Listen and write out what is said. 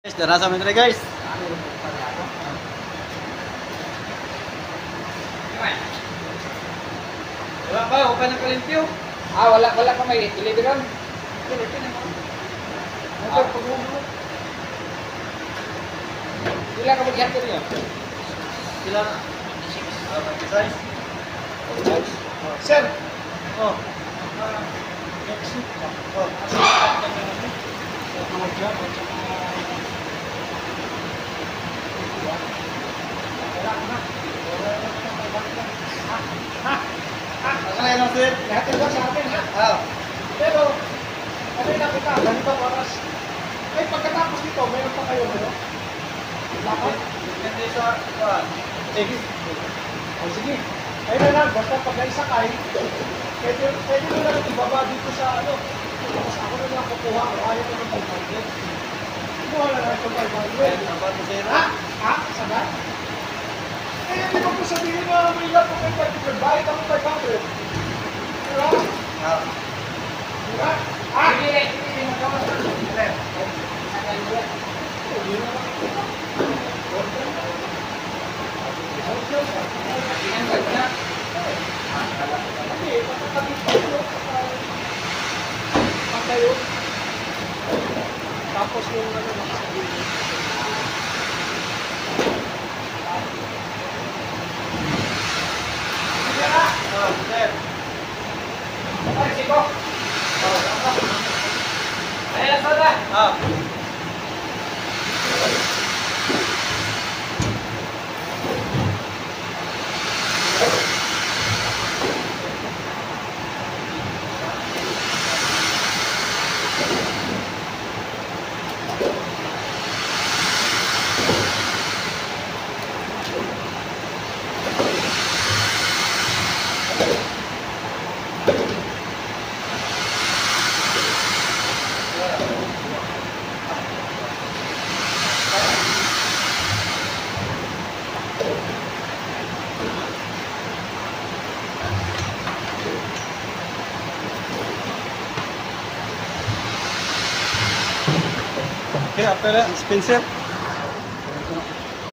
Guys, darasa mo guys. Wala pa, o pa nakalimpyo. Wala pa may delivery. Sila ka mag-handle niyo? Sila na. Size. Sir! Oh. Ano yan, sir? Lahat ba sa atin, ha? Ah. Pero, kanina kita, ganito oras. Ay, pagkatapos nito, mayroon pa kayo, ano? Lakad? Hindi sa Sige. O sige. Ayun na lang, basta pag naisakay, pwede nyo lang ibaba dito sa ano. Tapos ako na lang kukuha, ayaw ko ng 500. Kukuha na lang itong 500. Ha? Ha? Sagad? Eh, hindi ko po sabihin na may lang po kayo 500. Bayad ako 500. Diba? Ah. Diba? Ha? Hindi, magawa sa akin. Sagad mo yan. Hindi naman. Tapos yung ano nakasabihin. Sige na! Sir. Okay, sige. Ayun na soda! Ah. Okay, after that, Spencer.